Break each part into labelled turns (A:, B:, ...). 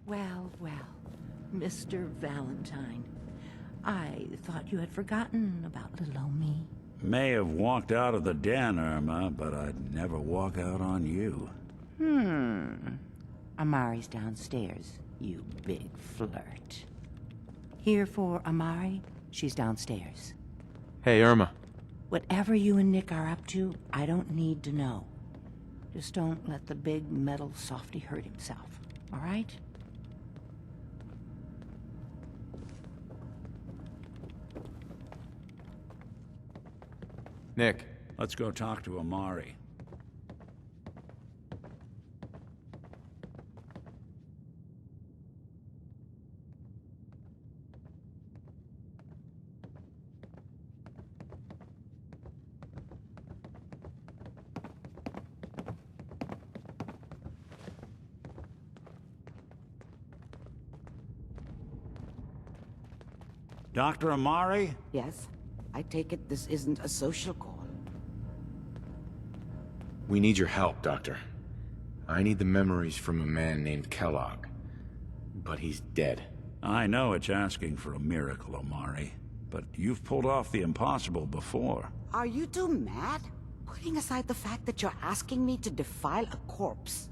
A: Well, well, Mr. Valentine. I thought you had forgotten about little old me.
B: May have walked out of the den, Irma, but I'd never walk out on you.
A: Amari's downstairs, you big flirt. Here for Amari, she's downstairs.
C: Hey, Irma.
A: Whatever you and Nick are up to, I don't need to know. Just don't let the big metal softy hurt himself, all right?
C: Nick.
B: Let's go talk to Amari. Dr. Amari?
D: Yes? I take it this isn't a social call.
E: We need your help, Doctor. I need the memories from a man named Kellogg. But he's dead.
B: I know it's asking for a miracle, Amari, but you've pulled off the impossible before.
D: Are you two mad? Putting aside the fact that you're asking me to defile a corpse,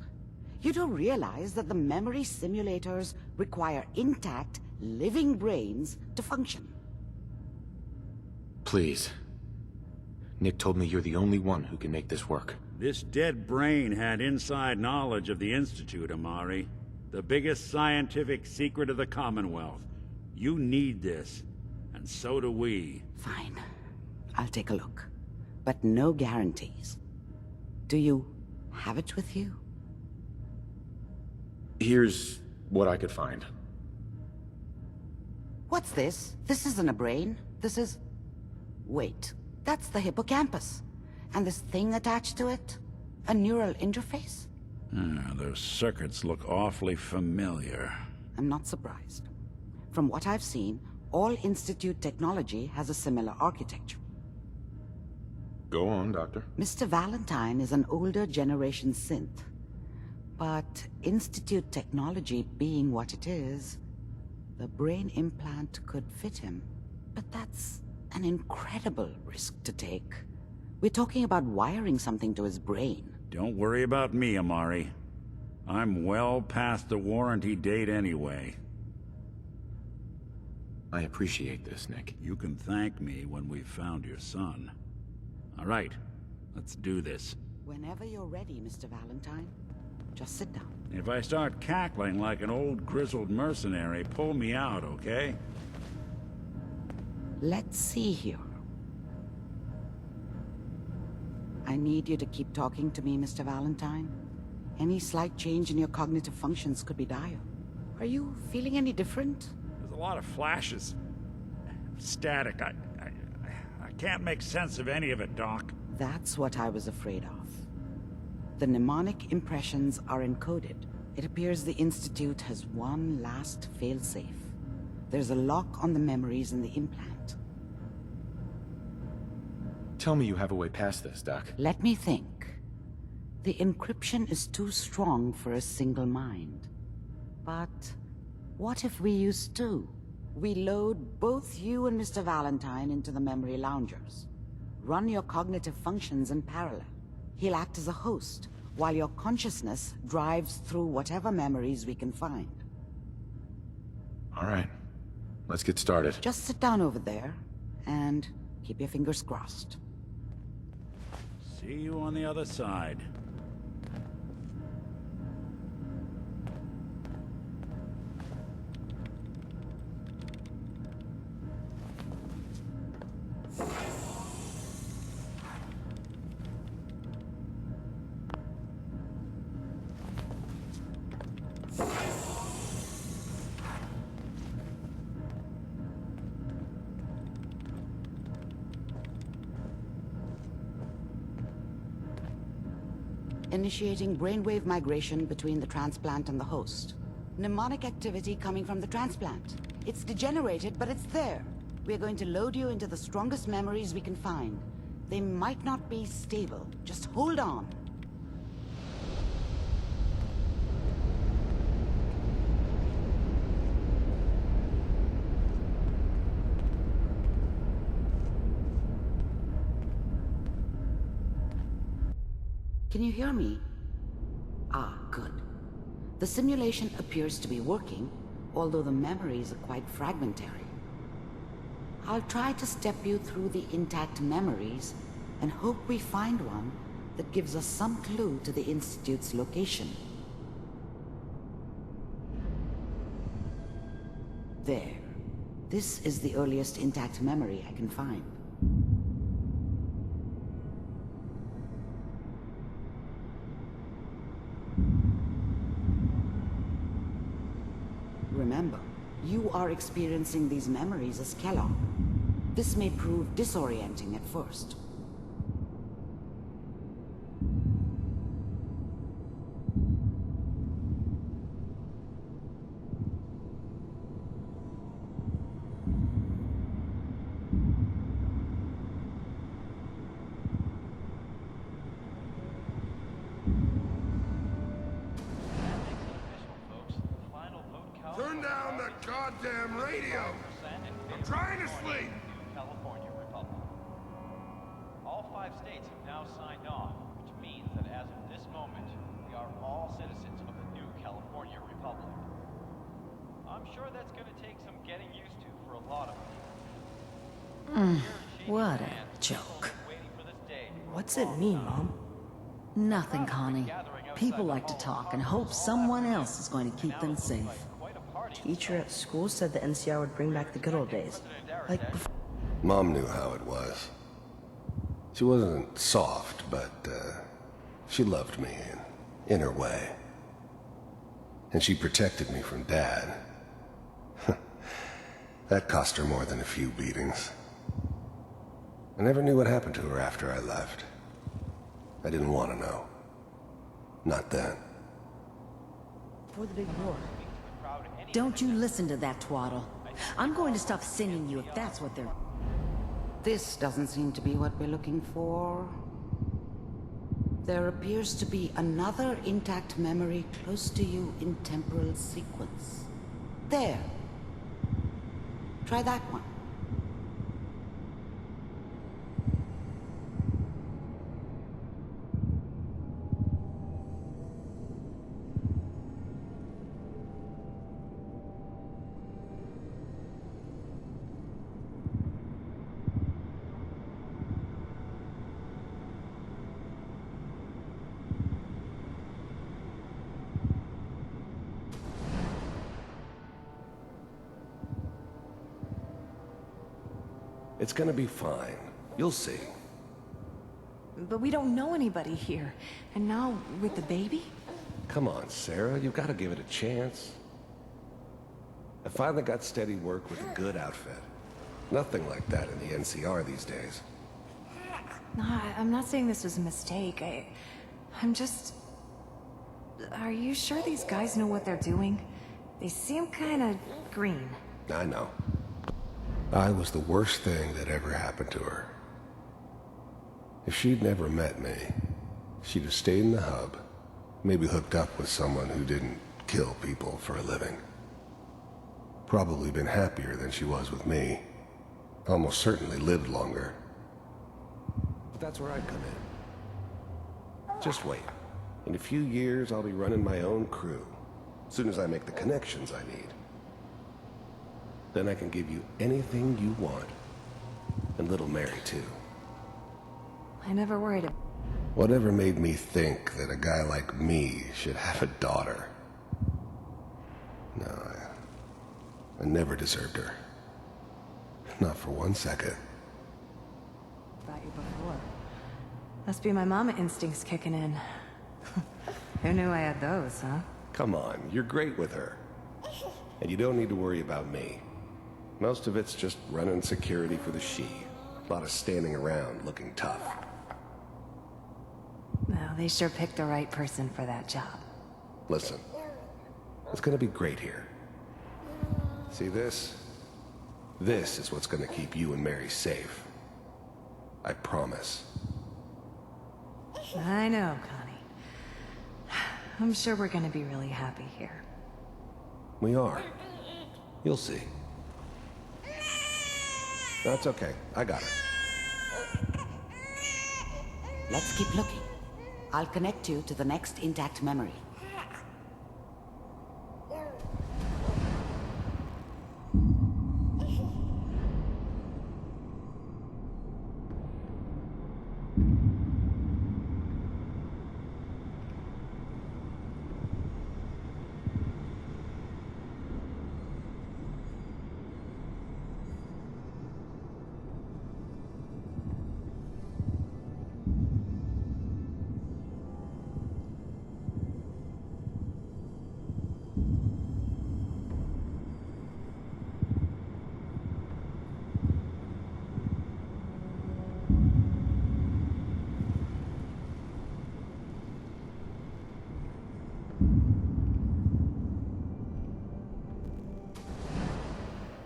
D: you do realize that the memory simulators require intact, living brains to function.
E: Please. Nick told me you're the only one who can make this work.
B: This dead brain had inside knowledge of the Institute, Amari. The biggest scientific secret of the Commonwealth. You need this, and so do we.
D: Fine. I'll take a look. But no guarantees. Do you have it with you?
E: Here's what I could find.
D: What's this? This isn't a brain. This is... Wait, that's the hippocampus. And this thing attached to it? A neural interface?
B: Those circuits look awfully familiar.
D: I'm not surprised. From what I've seen, all Institute technology has a similar architecture.
E: Go on, Doctor.
D: Mr. Valentine is an older generation synth. But Institute technology being what it is, the brain implant could fit him. But that's an incredible risk to take. We're talking about wiring something to his brain.
B: Don't worry about me, Amari. I'm well past the warranty date anyway.
E: I appreciate this, Nick.
B: You can thank me when we've found your son. All right, let's do this.
D: Whenever you're ready, Mr. Valentine. Just sit down.
B: If I start cackling like an old grizzled mercenary, pull me out, okay?
D: Let's see here. I need you to keep talking to me, Mr. Valentine. Any slight change in your cognitive functions could be dire. Are you feeling any different?
B: There's a lot of flashes. Static. I can't make sense of any of it, Doc.
D: That's what I was afraid of. The mnemonic impressions are encoded. It appears the Institute has one last failsafe. There's a lock on the memories in the implant.
E: Tell me you have a way past this, Doc.
D: Let me think. The encryption is too strong for a single mind. But what if we use two? We load both you and Mr. Valentine into the memory loungers. Run your cognitive functions in parallel. He'll act as a host, while your consciousness drives through whatever memories we can find.
E: All right. Let's get started.
D: Just sit down over there, and keep your fingers crossed.
B: See you on the other side.
D: Initiating brainwave migration between the transplant and the host. Mnemonic activity coming from the transplant. It's degenerated, but it's there. We're going to load you into the strongest memories we can find. They might not be stable. Just hold on. Can you hear me? Ah, good. The simulation appears to be working, although the memories are quite fragmentary. I'll try to step you through the intact memories and hope we find one that gives us some clue to the Institute's location. There. This is the earliest intact memory I can find. Remember, you are experiencing these memories as Kellogg. This may prove disorienting at first.
C: Turn down the goddamn radio! I'm trying to sleep!
F: California Republic. All 5 states have now signed on, which means that as of this moment, we are all citizens of the new California Republic. I'm sure that's gonna take some getting used to for a lot of people.
G: What a joke.
F: Waiting for this day.
G: What's it mean, Mom? Nothing, Connie. People like to talk and hope someone else is going to keep them safe.
H: Teacher at school said the NCR would bring back the good old days. Like before.
C: Mom knew how it was. She wasn't soft, but, she loved me in her way. And she protected me from Dad. That cost her more than a few beatings. I never knew what happened to her after I left. I didn't want to know. Not then.
H: Before the big war.
G: Don't you listen to that twaddle. I'm going to stop singing you if that's what they're...
D: This doesn't seem to be what we're looking for. There appears to be another intact memory close to you in temporal sequence. There. Try that one.
C: It's gonna be fine. You'll see.
G: But we don't know anybody here. And now, with the baby?
C: Come on, Sarah. You've got to give it a chance. I finally got steady work with a good outfit. Nothing like that in the NCR these days.
I: No, I'm not saying this was a mistake. I'm just... Are you sure these guys know what they're doing? They seem kinda green.
C: I know. I was the worst thing that ever happened to her. If she'd never met me, she'd have stayed in the hub, maybe hooked up with someone who didn't kill people for a living. Probably been happier than she was with me. Almost certainly lived longer. But that's where I come in. Just wait. In a few years, I'll be running my own crew. As soon as I make the connections I need. Then I can give you anything you want. And little Mary, too.
I: I never worried about...
C: Whatever made me think that a guy like me should have a daughter? No, I never deserved her. Not for 1 second.
I: you before. Must be my mama instincts kicking in. Who knew I had those, huh?
C: Come on, you're great with her. And you don't need to worry about me. Most of it's just running security for the she. A lot of standing around looking tough.
I: Well, they sure picked the right person for that job.
C: Listen, it's gonna be great here. See this? This is what's gonna keep you and Mary safe. I promise.
I: I know, Connie. I'm sure we're gonna be really happy here.
C: We are. You'll see. That's okay. I got her.
D: Let's keep looking. I'll connect you to the next intact memory.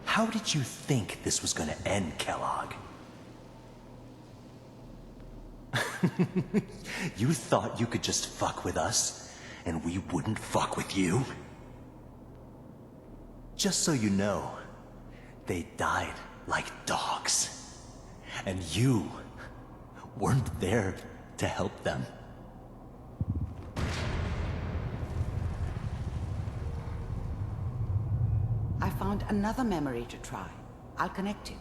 J: How did you think this was gonna end, Kellogg? You thought you could just fuck with us, and we wouldn't fuck with you? Just so you know, they died like dogs. And you weren't there to help them.
D: I found another memory to try. I'll connect you.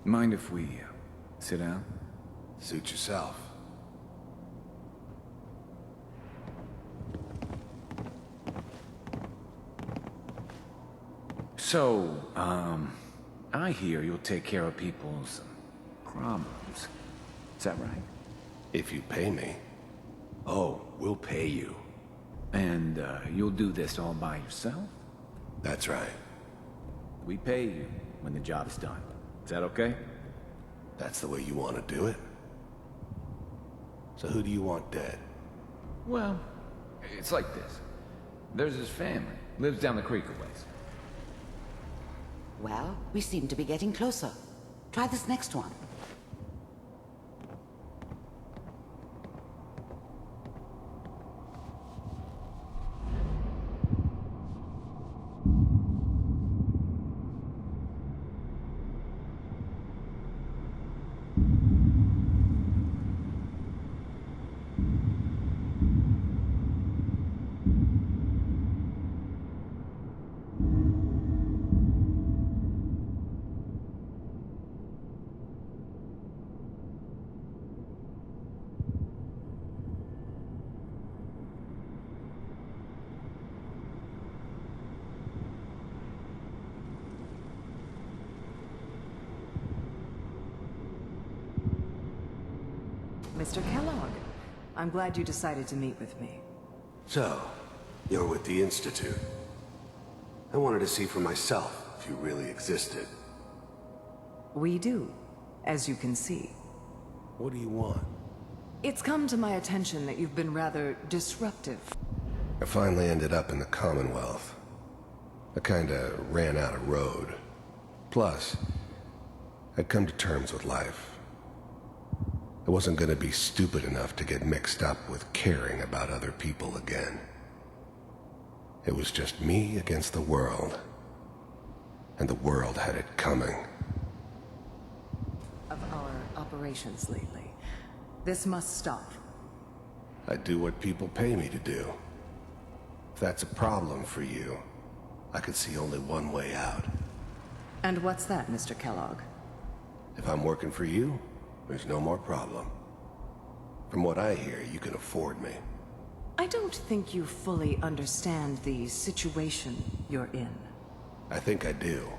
E: Mind if we sit down?
C: Suit yourself.
E: So, I hear you'll take care of people's problems. Is that right?
C: If you pay me.
J: Oh, we'll pay you.
E: And, you'll do this all by yourself?
C: That's right.
E: We pay you when the job's done. Is that okay?
C: That's the way you want to do it? So who do you want dead?
E: Well, it's like this. There's his family. Lives down the creek a ways.
D: Well, we seem to be getting closer. Try this next one.
K: Mr. Kellogg, I'm glad you decided to meet with me.
C: So, you're with the Institute. I wanted to see for myself if you really existed.
K: We do, as you can see.
C: What do you want?
K: It's come to my attention that you've been rather disruptive.
C: I finally ended up in the Commonwealth. I kinda ran out of road. Plus, I'd come to terms with life. I wasn't gonna be stupid enough to get mixed up with caring about other people again. It was just me against the world. And the world had it coming.
K: Of our operations lately. This must stop.
C: I do what people pay me to do. If that's a problem for you, I could see only one way out.
K: And what's that, Mr. Kellogg?
C: If I'm working for you, there's no more problem. From what I hear, you can afford me.
K: I don't think you fully understand the situation you're in.
C: I think I do.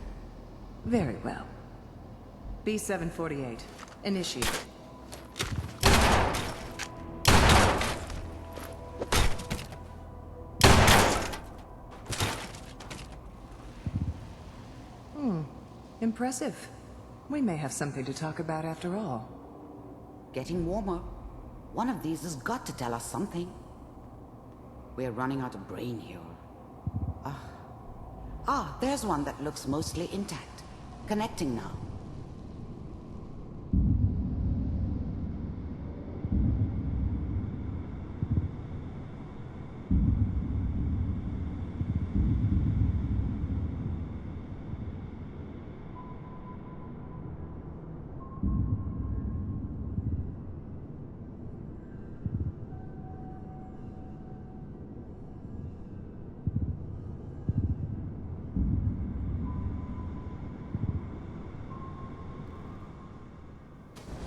K: Very well. B-748, initiate. Impressive. We may have something to talk about after all.
D: Getting warmer. One of these has got to tell us something. We're running out of brain here. There's one that looks mostly intact. Connecting now.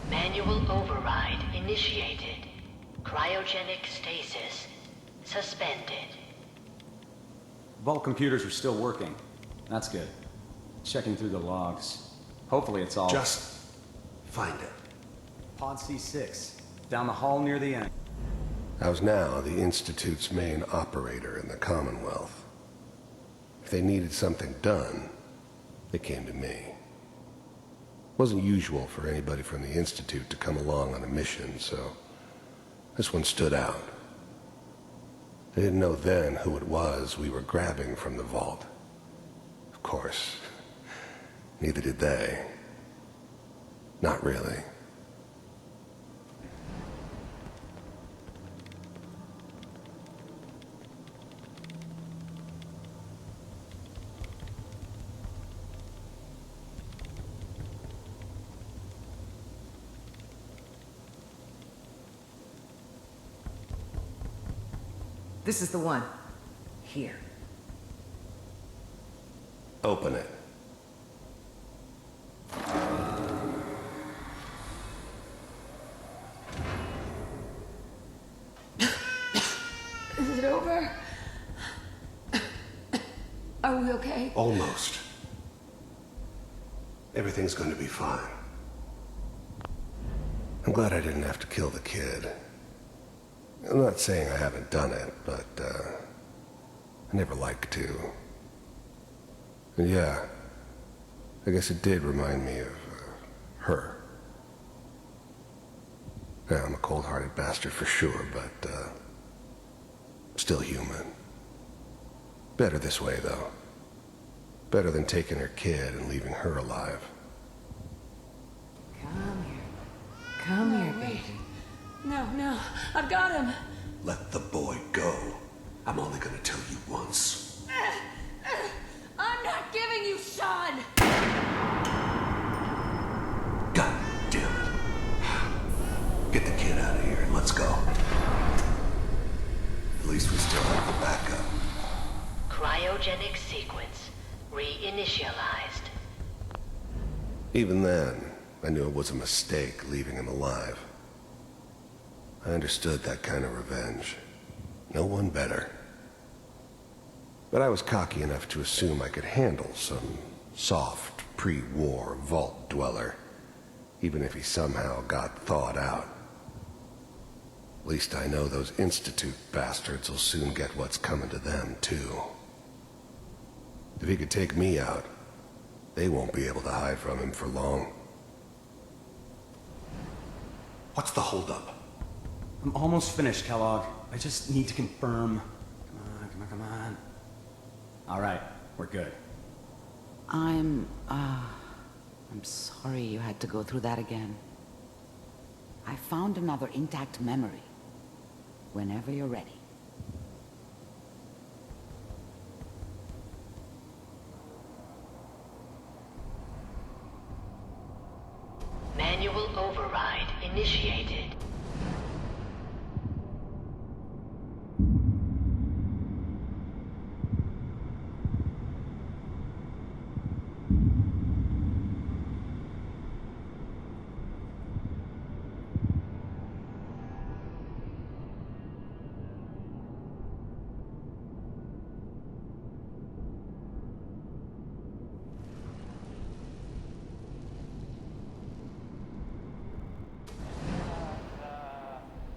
L: Manual override initiated. Cryogenic stasis suspended.
M: Vault computers are still working. That's good. Checking through the logs. Hopefully it's all...
C: Just find it.
M: Pod C6. Down the hall near the end.
C: I was now the Institute's main operator in the Commonwealth. If they needed something done, they came to me. Wasn't usual for anybody from the Institute to come along on a mission, so this one stood out. They didn't know then who it was we were grabbing from the vault. Of course, neither did they. Not really.
K: This is the one. Here.
C: Open it.
N: Is it over? Are we okay?
C: Almost. Everything's going to be fine. I'm glad I didn't have to kill the kid. I'm not saying I haven't done it, but, I never liked to. And yeah, I guess it did remind me of, her. Yeah, I'm a cold-hearted bastard for sure, but, still human. Better this way, though. Better than taking her kid and leaving her alive.
K: Come here. Come here, baby.
N: No, I've got him.
C: Let the boy go. I'm only gonna tell you once.
N: I'm not giving you Sean.
C: God damn it. Get the kid out of here and let's go. At least we still have the backup.
L: Cryogenic sequence reinitialized.
C: Even then, I knew it was a mistake leaving him alive. I understood that kind of revenge. No one better. But I was cocky enough to assume I could handle some soft, pre-war vault dweller, even if he somehow got thawed out. At least I know those Institute bastards will soon get what's coming to them, too. If he could take me out, they won't be able to hide from him for long. What's the holdup?
M: I'm almost finished, Kellogg. I just need to confirm. Come on. All right, we're good.
D: I'm sorry you had to go through that again. I found another intact memory. Whenever you're ready.
L: Manual override initiated.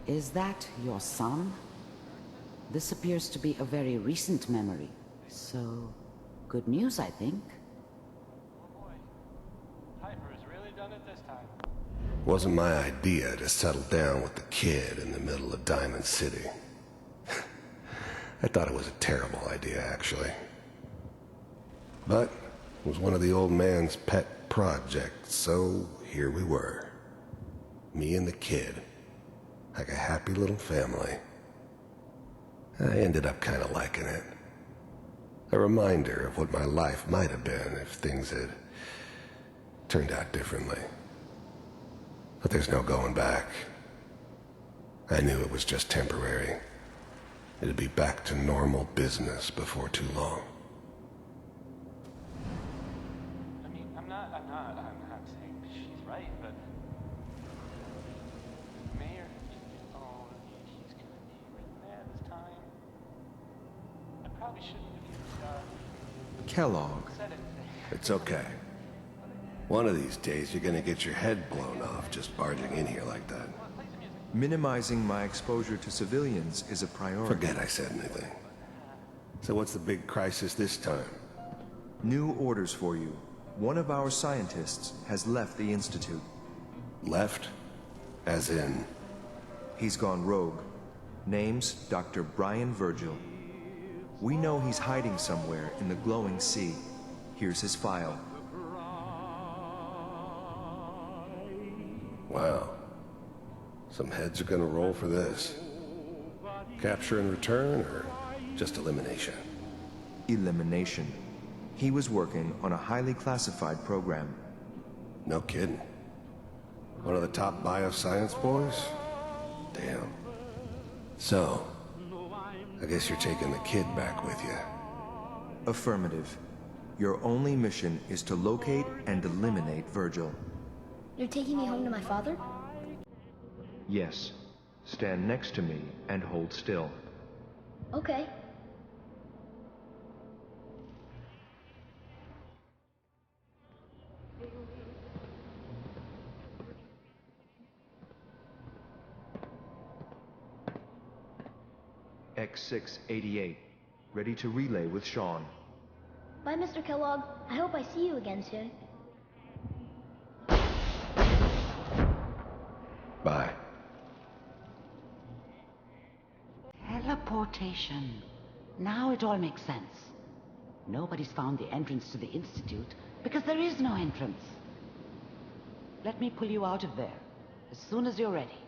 D: Is that your son? This appears to be a very recent memory. So, good news, I think.
F: Oh boy. Piper's really done it this time.
C: Wasn't my idea to settle down with the kid in the middle of Diamond City. I thought it was a terrible idea, actually. But it was one of the old man's pet projects, so here we were. Me and the kid. Like a happy little family. I ended up kind of liking it. A reminder of what my life might have been if things had turned out differently. But there's no going back. I knew it was just temporary. It'd be back to normal business before too long.
F: I mean, I'm not saying she's right, but Mayor, he's gonna be really mad this time. I probably shouldn't have even
O: Kellogg.
F: said anything.
C: It's okay. One of these days you're gonna get your head blown off just barging in here like that.
O: Minimizing my exposure to civilians is a priority.
C: Forget I said anything. So what's the big crisis this time?
O: New orders for you. One of our scientists has left the Institute.
C: Left? As in?
O: He's gone rogue. Name's Dr. Brian Virgil. We know he's hiding somewhere in the glowing sea. Here's his file.
C: Wow. Some heads are gonna roll for this. Capture and return, or just elimination?
O: Elimination. He was working on a highly classified program.
C: No kidding. One of the top bioscience boys? Damn. So, I guess you're taking the kid back with you.
O: Affirmative. Your only mission is to locate and eliminate Virgil.
P: You're taking me home to my father?
O: Yes. Stand next to me and hold still.
P: Okay.
O: X688. Ready to relay with Sean.
P: Bye, Mr. Kellogg. I hope I see you again soon.
C: Bye.
D: Teleportation. Now it all makes sense. Nobody's found the entrance to the Institute because there is no entrance. Let me pull you out of there as soon as you're ready.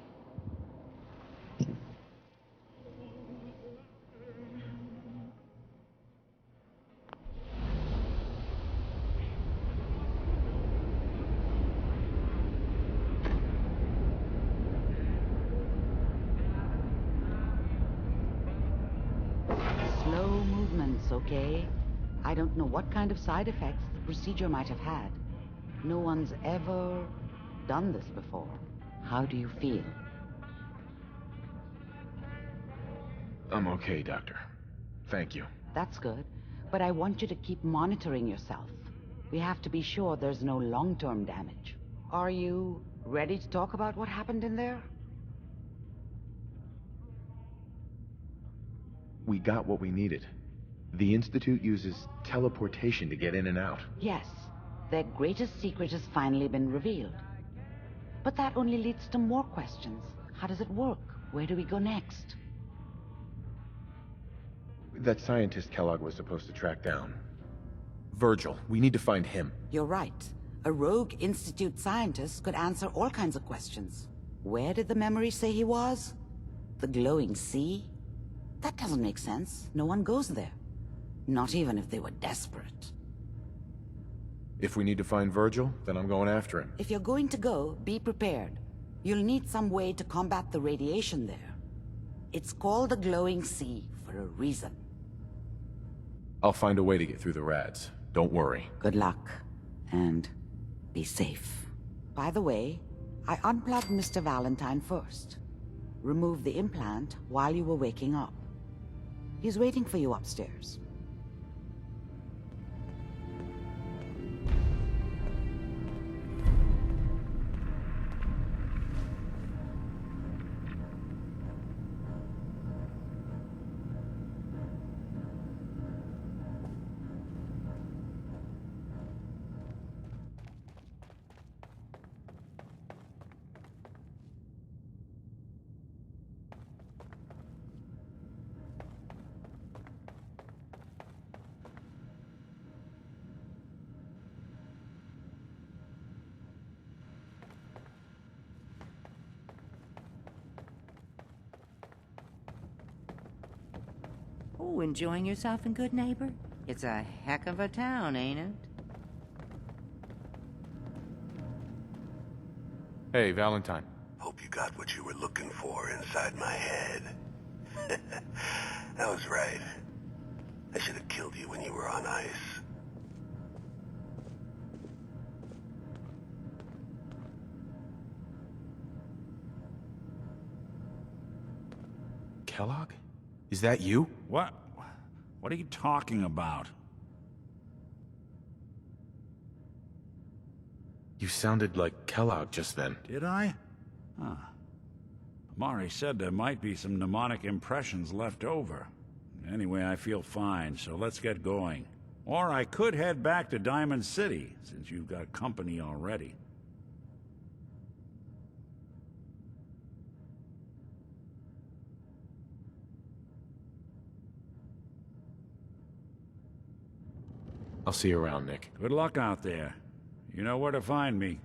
D: Slow movements, okay? I don't know what kind of side effects the procedure might have had. No one's ever done this before. How do you feel?
E: I'm okay, Doctor. Thank you.
D: That's good, but I want you to keep monitoring yourself. We have to be sure there's no long-term damage. Are you ready to talk about what happened in there?
E: We got what we needed. The Institute uses teleportation to get in and out.
D: Yes, their greatest secret has finally been revealed. But that only leads to more questions. How does it work? Where do we go next?
E: That scientist Kellogg was supposed to track down. Virgil, we need to find him.
D: You're right. A rogue Institute scientist could answer all kinds of questions. Where did the memory say he was? The glowing sea? That doesn't make sense. No one goes there. Not even if they were desperate.
E: If we need to find Virgil, then I'm going after him.
D: If you're going to go, be prepared. You'll need some way to combat the radiation there. It's called the glowing sea for a reason.
E: I'll find a way to get through the rads. Don't worry.
D: Good luck. And be safe. By the way, I unplugged Mr. Valentine first. Removed the implant while you were waking up. He's waiting for you upstairs.
A: Oh, enjoying yourself in Good Neighbor? It's a heck of a town, ain't it?
E: Hey, Valentine.
C: Hope you got what you were looking for inside my head. I was right. I should have killed you when you were on ice.
E: Kellogg? Is that you?
B: What? What are you talking about?
E: You sounded like Kellogg just then.
B: Did I? Huh. Amari said there might be some mnemonic impressions left over. Anyway, I feel fine, so let's get going. Or I could head back to Diamond City, since you've got company already.
E: I'll see you around, Nick.
B: Good luck out there. You know where to find me.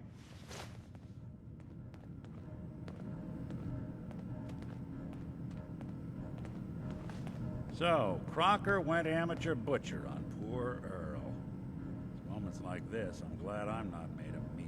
B: So, Crocker went amateur butcher on poor Earl. It's moments like this, I'm glad I'm not made of meat.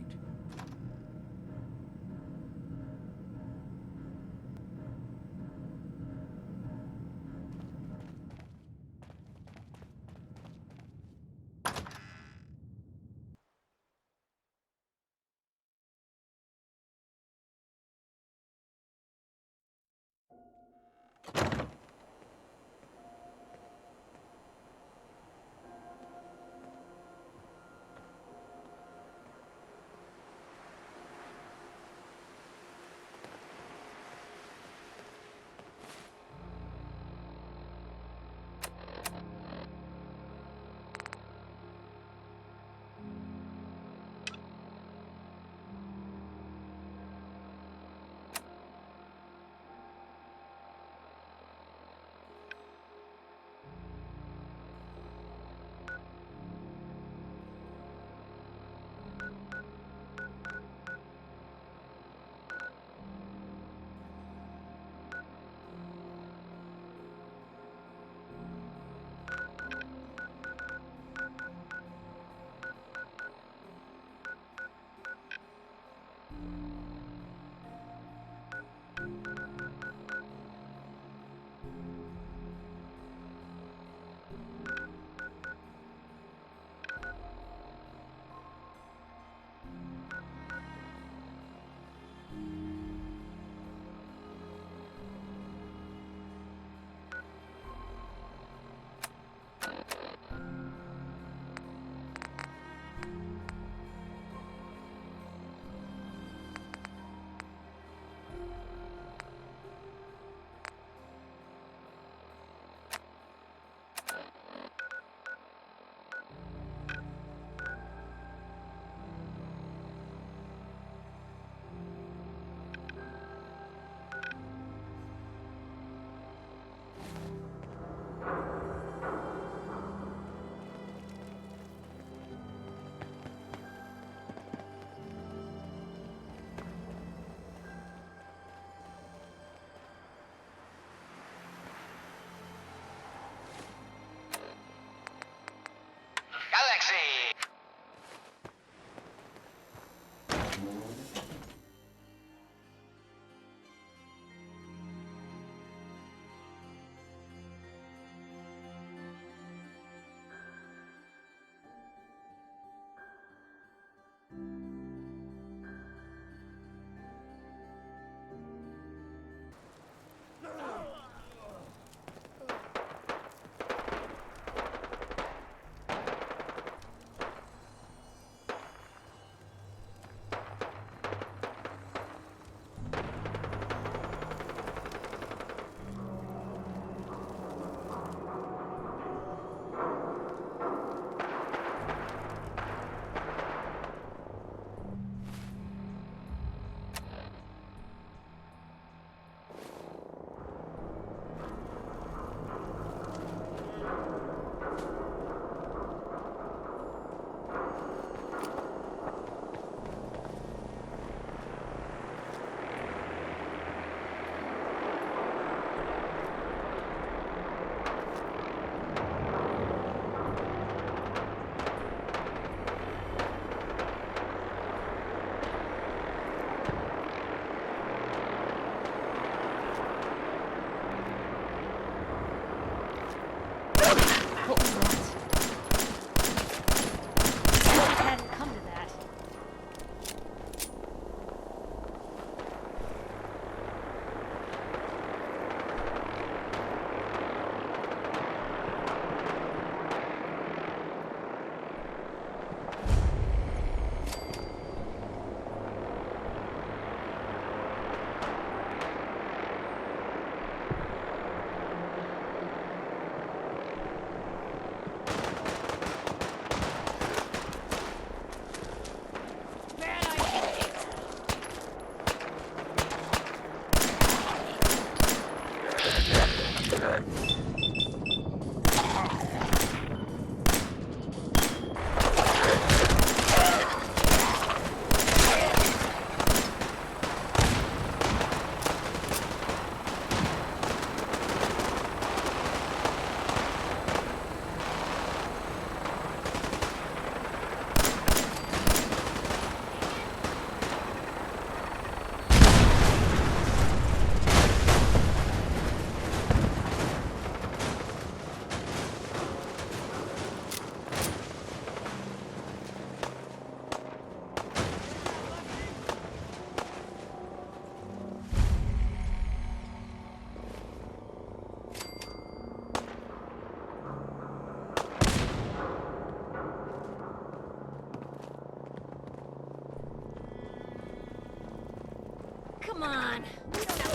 N: come on. We don't have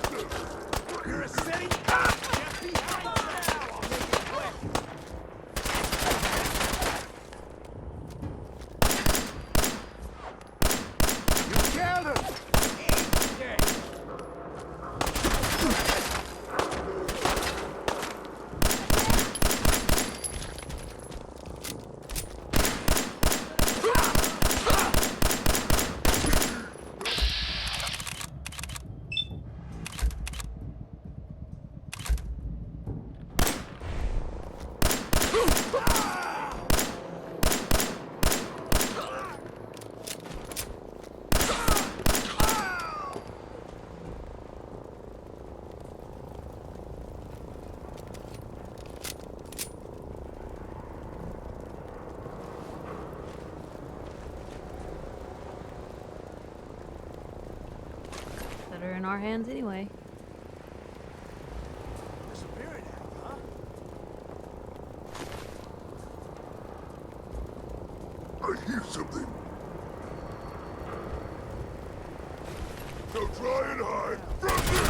N: to do this.
B: You're a city.
N: Better in our hands anyway.
B: Disappearing now, huh?
Q: I hear something. Don't try and hide from me!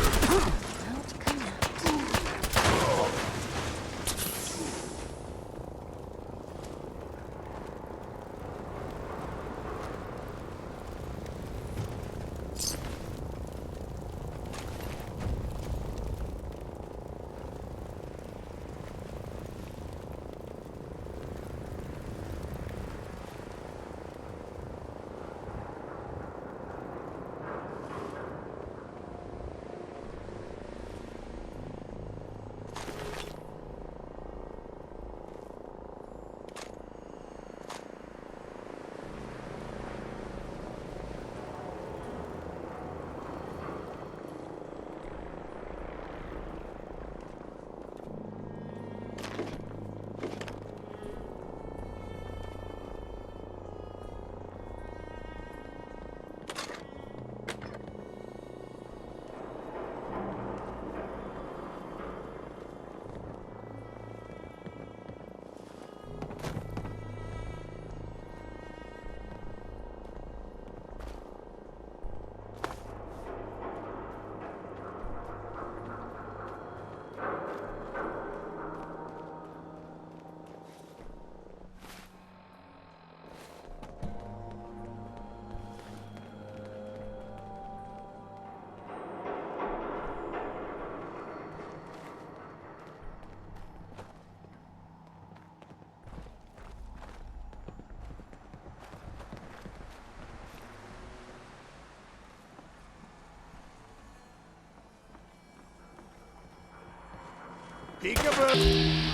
B: Peekaboo!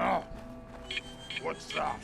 Q: Oh, what's that?